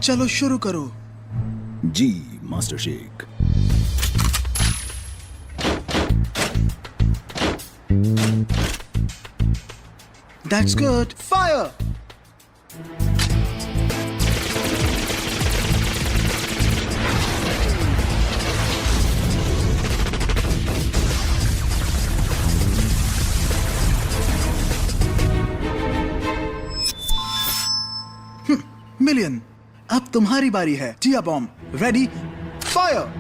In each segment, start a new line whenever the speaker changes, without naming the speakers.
चलो शुरू करो।
जी master Sheikh.
That's good. Fire! Million, अब तुम्हारी बारी है। Tia bomb ready, fire!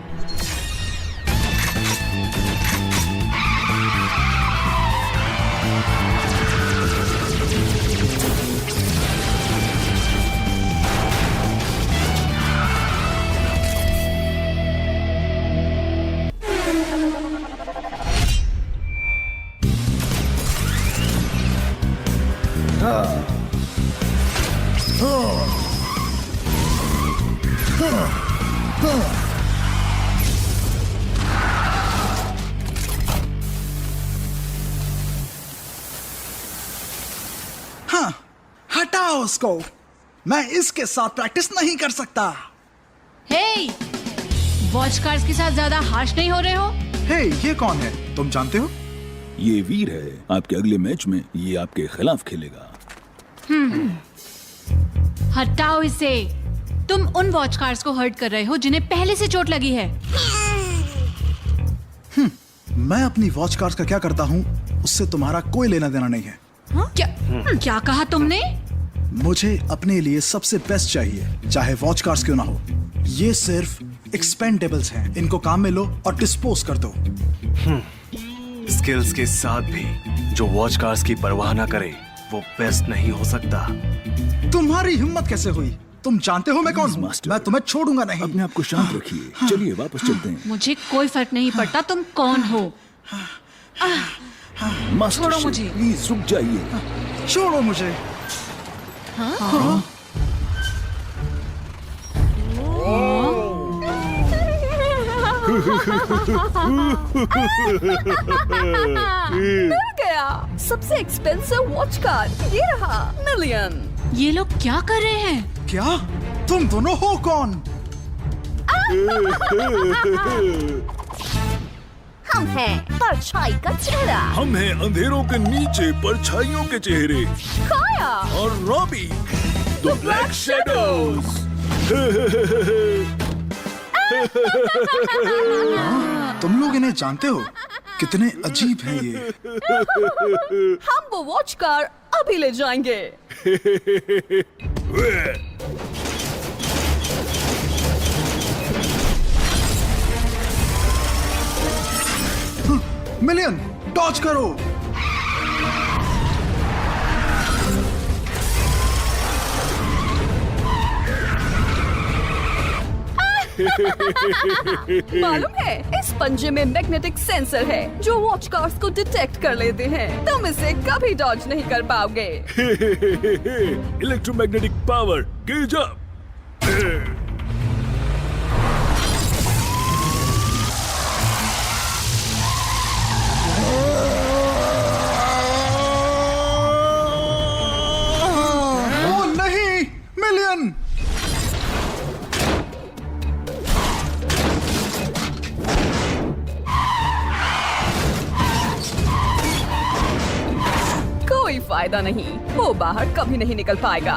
हाँ, हटाओ उसको। मैं इसके साथ प्रैक्टिस नहीं कर सकता।
हे, वॉच कार्स के साथ ज्यादा हार्श नहीं हो रहे हो?
हे, ये कौन है? तुम जानते हो?
ये वीर है। आपके अगले मैच में ये आपके खिलाफ खेलेगा।
हटाओ इसे। तुम उन वॉच कार्स को हर्ट कर रहे हो जिन्हें पहले से चोट लगी है।
मैं अपनी वॉच कार्स का क्या करता हूँ उससे तुम्हारा कोई लेना देना नहीं है।
हाँ? क्या कहा तुमने?
मुझे अपने लिए सबसे बेस्ट चाहिए, चाहे वॉच कार्स क्यों ना हो। ये सिर्फ एक्सपेंडेबल्स हैं। इनको काम में लो और डिस्पोज कर दो।
स्किल्स के साथ भी जो वॉच कार्स की परवाह ना करे वो बेस्ट नहीं हो सकता।
तुम्हारी हिम्मत कैसे हुई? तुम जानते हो मैं कौन हूँ?
मास्टर।
मैं तुम्हें छोड़ूंगा नहीं।
अपने आप को शांत रखिए। चलिए वापस चलते हैं।
मुझे कोई फर्क नहीं पड़ता तुम कौन हो।
मास्टर
छोड़ो
शेख,
मुझे।
प्लीज रुक जाइए।
छोड़ो मुझे।
मिल गया सबसे एक्सपेंसिव वॉच कार। ये रहा मिलियन।
ये लोग क्या कर रहे हैं?
क्या? तुम दोनों हो कौन?
हम हैं परछाई का चेहरा।
हम हैं अंधेरों के नीचे परछाइयों के चेहरे
काया
और रॉबी द ब्लैक शैडोज।
तुम लोग इन्हें जानते हो? कितने अजीब हैं ये।
हम वो वॉच कार अभी ले जाएंगे।
मिलियन, डॉज करो।
मालूम है इस पंजे में मैग्नेटिक सेंसर है जो वॉच कार्स को डिटेक्ट कर लेते हैं। तुम इसे कभी डॉज नहीं कर पाओगे।
Electromagnetic power gauge up.
Oh नहीं, मिलियन।
कोई फायदा नहीं, वो बाहर कभी नहीं निकल पाएगा।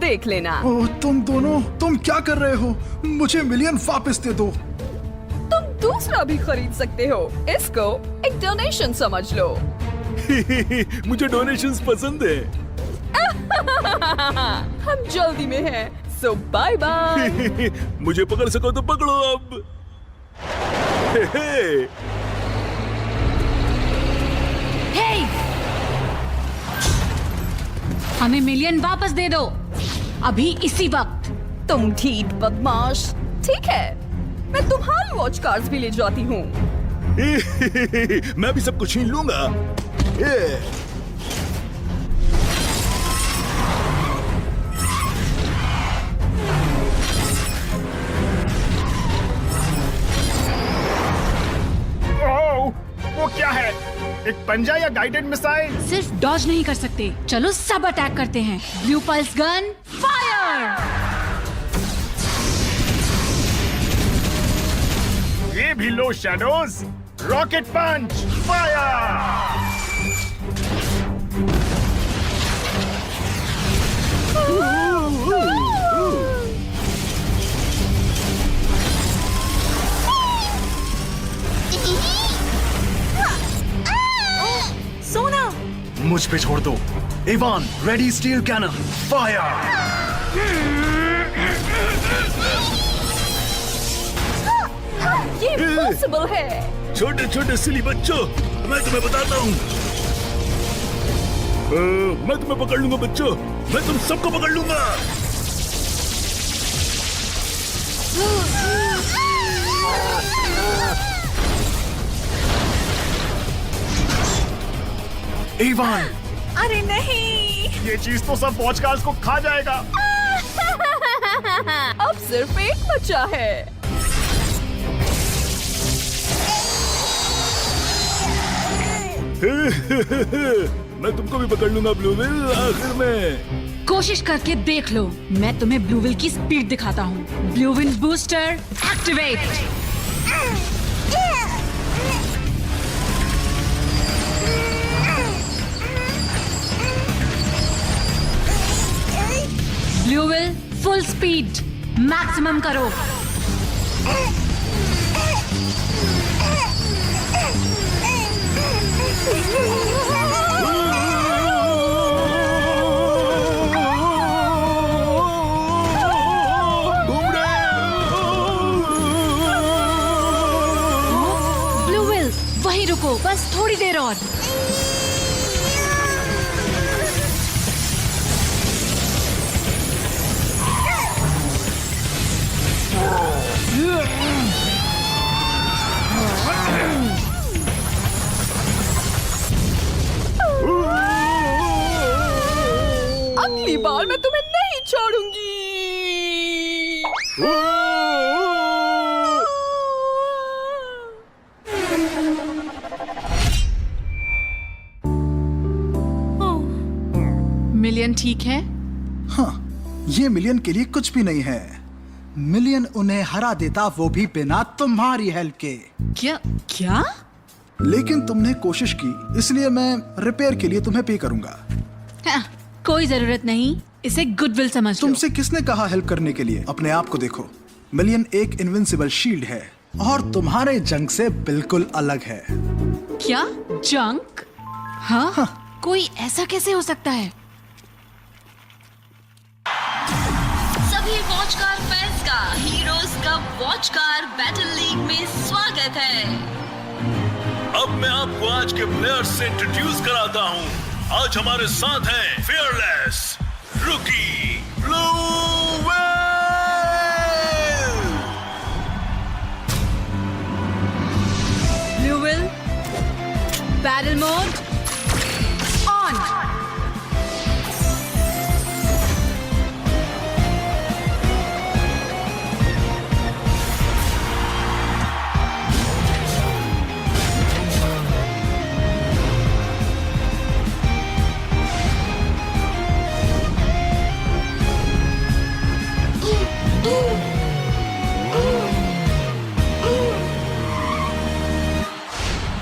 देख लेना।
ओ, तुम दोनों, तुम क्या कर रहे हो? मुझे मिलियन वापस दे दो।
तुम दूसरा भी खरीद सकते हो। इसको एक डोनेशन समझ लो।
मुझे डोनेशंस पसंद है।
हम जल्दी में हैं, सो बाय बाय।
मुझे पकड़ सको तो पकड़ो अब।
हे! हमें मिलियन वापस दे दो अभी इसी वक्त।
तुम ढीठ बदमाश। ठीक है, मैं तुम्हारी वॉच कार्स भी ले जाती हूँ।
मैं भी सब कुछ छीन लूंगा।
वो क्या है? एक पंजा या गाइडेड मिसाइल?
सिर्फ डॉज नहीं कर सकते। चलो सब अटैक करते हैं। Blue pulse gun fire.
लो shadows, rocket punch, fire!
Sona,
मुझ पे छोड़ दो। Ivan, ready steel cannon, fire!
ये पॉसिबल है।
छोटे छोटे सिली बच्चों, मैं तुम्हें बताता हूँ। मैं तुम्हें पकड़ लूंगा बच्चों, मैं तुम सबको पकड़ लूंगा।
इवान,
अरे नहीं,
ये चीज तो सब वॉच कार्स को खा जाएगा।
अब सिर्फ एक बचा है।
मैं तुमको भी पकड़ लूंगा ब्लूविल, आखिर में।
कोशिश करके देख लो, मैं तुम्हें ब्लूविल की स्पीड दिखाता हूँ। Blue will booster activate. Blue will full speed, maximum करो। ब्लूविल वहीं रुको, बस थोड़ी देर और।
अगली बार मैं तुम्हें नहीं छोड़ूंगी।
मिलियन ठीक है?
हाँ, ये मिलियन के लिए कुछ भी नहीं है। मिलियन उन्हें हरा देता, वो भी बिना तुम्हारी हेल्प के।
क्या क्या?
लेकिन तुमने कोशिश की, इसलिए मैं रिपेयर के लिए तुम्हें पे करूंगा।
हाँ, कोई जरूरत नहीं, इसे गुडविल समझ लो।
तुमसे किसने कहा हेल्प करने के लिए? अपने आप को देखो। मिलियन एक इनविंसिबल शील्ड है और तुम्हारे जंग से बिल्कुल अलग है।
क्या जंक? हाँ, कोई ऐसा कैसे हो सकता है?
सभी वॉचकार फैंस का हीरोज कप वॉचकार बैटल लीग में स्वागत है।
अब मैं आपको आज के प्लेयर्स से इंट्रोड्यूस कराता हूँ। आज हमारे साथ हैं फियरलेस रूकी ब्लूविल,
ब्लूविल बैटल मोड ऑन।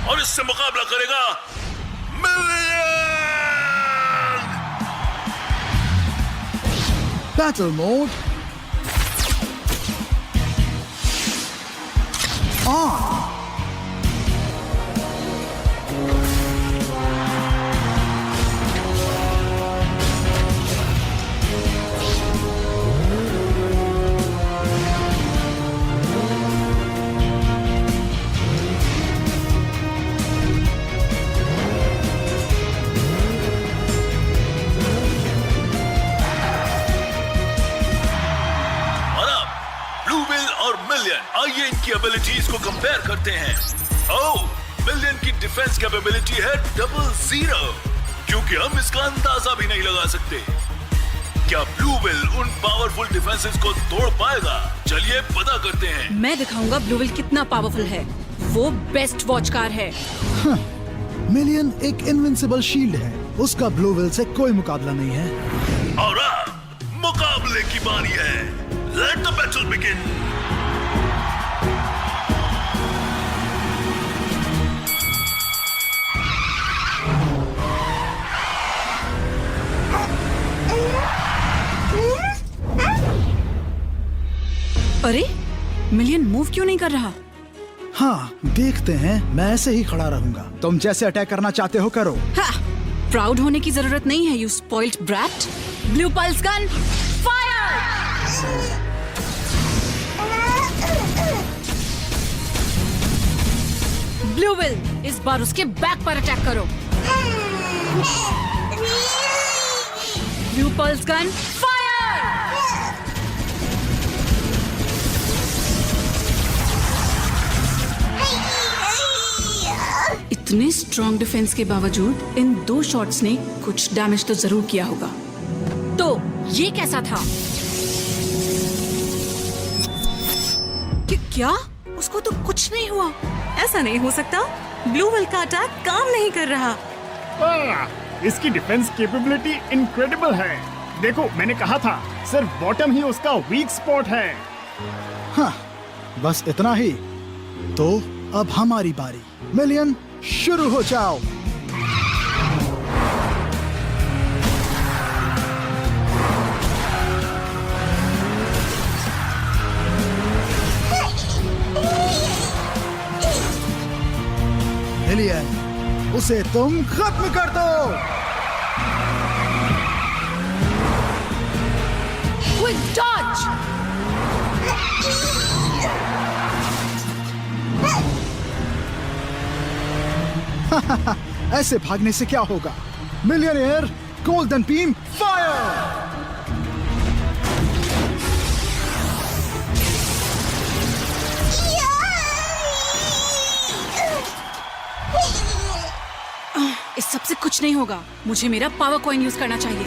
और इससे मुकाबला करेगा मिलियन।
Battle mode on.
आइए इनकी एबिलिटीज को कंपेयर करते हैं। ओह, मिलियन की डिफेंस कैपेबिलिटी है 00, क्योंकि हम इसका अंदाजा भी नहीं लगा सकते। क्या ब्लूविल उन पावरफुल डिफेंसेस को तोड़ पाएगा? चलिए पता करते हैं।
मैं दिखाऊंगा ब्लूविल कितना पावरफुल है। वो बेस्ट वॉचकार है।
मिलियन एक इनविंसिबल शील्ड है, उसका ब्लूविल से कोई मुकाबला नहीं है।
और अब मुकाबले की बारी है। Let the battle begin.
अरे मिलियन मूव क्यों नहीं कर रहा?
हाँ देखते हैं, मैं ऐसे ही खड़ा रहूंगा। तुम जैसे अटैक करना चाहते हो करो।
प्राउड होने की जरूरत नहीं है, you spoiled brat. Blue pulse gun fire! Blue will, इस बार उसके बैक पर अटैक करो। Blue pulse gun fire! इतने स्ट्रॉन्ग डिफेंस के बावजूद इन 2 शॉट्स ने कुछ डैमेज तो जरूर किया होगा। तो ये कैसा था? क्या? उसको तो कुछ नहीं हुआ।
ऐसा नहीं हो सकता। ब्लू विल का अटैक काम नहीं कर रहा।
इसकी डिफेंस कैपेबिलिटी इनक्रेडिबल है। देखो मैंने कहा था, सिर्फ बॉटम ही उसका वीक स्पॉट है।
हाँ बस इतना ही। तो अब हमारी बारी। मिलियन शुरू हो जाओ। मिलियन, उसे तुम खत्म कर दो।
Quick dodge!
ऐसे भागने से क्या होगा? Millionaire golden beam fire!
इस सबसे कुछ नहीं होगा। मुझे मेरा पावर कॉइन यूज करना चाहिए।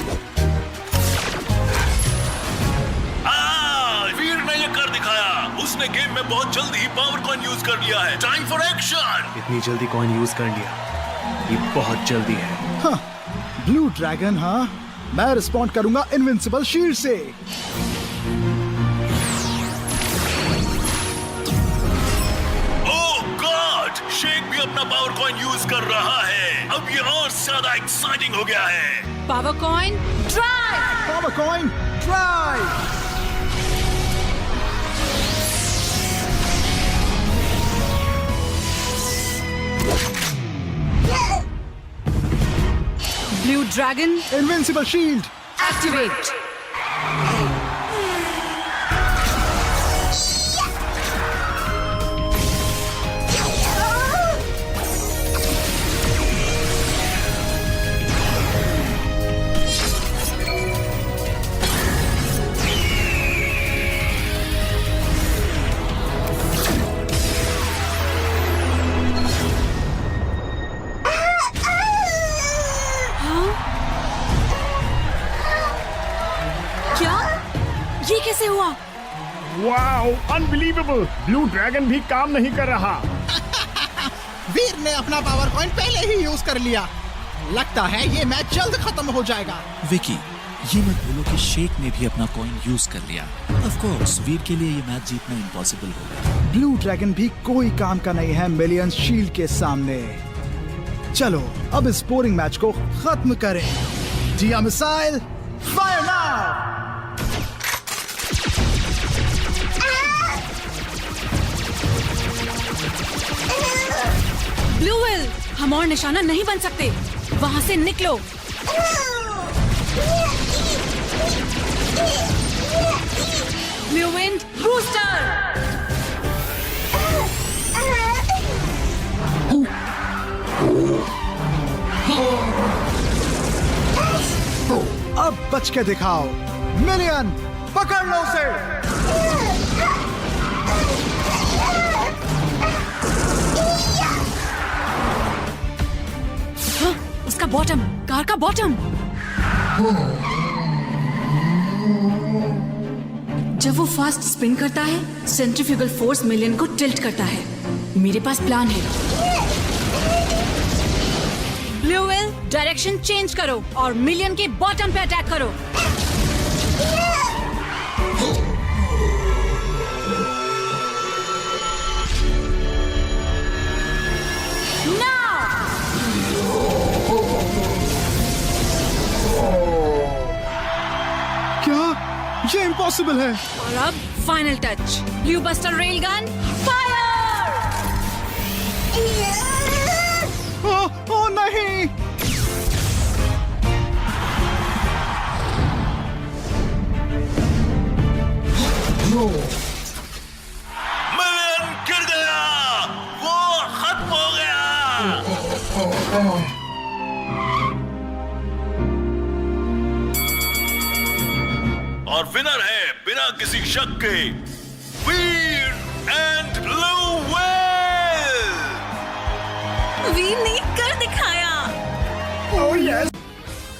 वीर ने ये कर दिखाया। उसने गेम में बहुत जल्दी पावर कॉइन यूज कर लिया है। Time for action.
इतनी जल्दी कॉइन यूज कर लिया, ये बहुत जल्दी है।
हाँ, ब्लू ड्रैगन। हाँ, मैं रिस्पॉन्ड करूंगा इनविंसिबल शील्ड से।
ओह गॉड, शेक भी अपना पावर कॉइन यूज कर रहा है। अब ये और ज्यादा एक्साइटिंग हो गया है।
Power coin drive!
Power coin drive!
Blue dragon
invincible shield
activate! ये कैसे हुआ?
Wow, unbelievable! ब्लू ड्रैगन भी काम नहीं कर रहा।
वीर ने अपना पावर कॉइन पहले ही यूज कर लिया। लगता है ये मैच जल्द खत्म हो जाएगा।
विकी, ये मत भूलो कि शेक ने भी अपना कॉइन यूज कर लिया। ऑफ कोर्स वीर के लिए ये मैच जीतना इम्पॉसिबल होगा।
ब्लू ड्रैगन भी कोई काम का नहीं है मिलियन शील्ड के सामने। चलो अब इस बोरिंग मैच को खत्म करें। Jiya missile fire now!
Blue will, हम और निशाना नहीं बन सकते। वहां से निकलो। Blue wind booster!
अब बच के दिखाओ। मिलियन पकड़ लो उसे।
उसका बॉटम, कार का बॉटम। जब वो फास्ट स्पिन करता है, सेंट्रीफ्यूगल फोर्स मिलियन को टिल्ट करता है। मेरे पास प्लान है। ब्लू विल, डायरेक्शन चेंज करो और मिलियन के बॉटम पे अटैक करो।
क्या ये इम्पॉसिबल है।
और अब final touch, blue buster rail gun fire.
Oh नहीं।
मिलियन गिर गया, वो खत्म हो गया। और विनर है बिना किसी शक के वीर एंड ब्लू व्हेल।
वीर ने कर दिखाया।
Oh yes.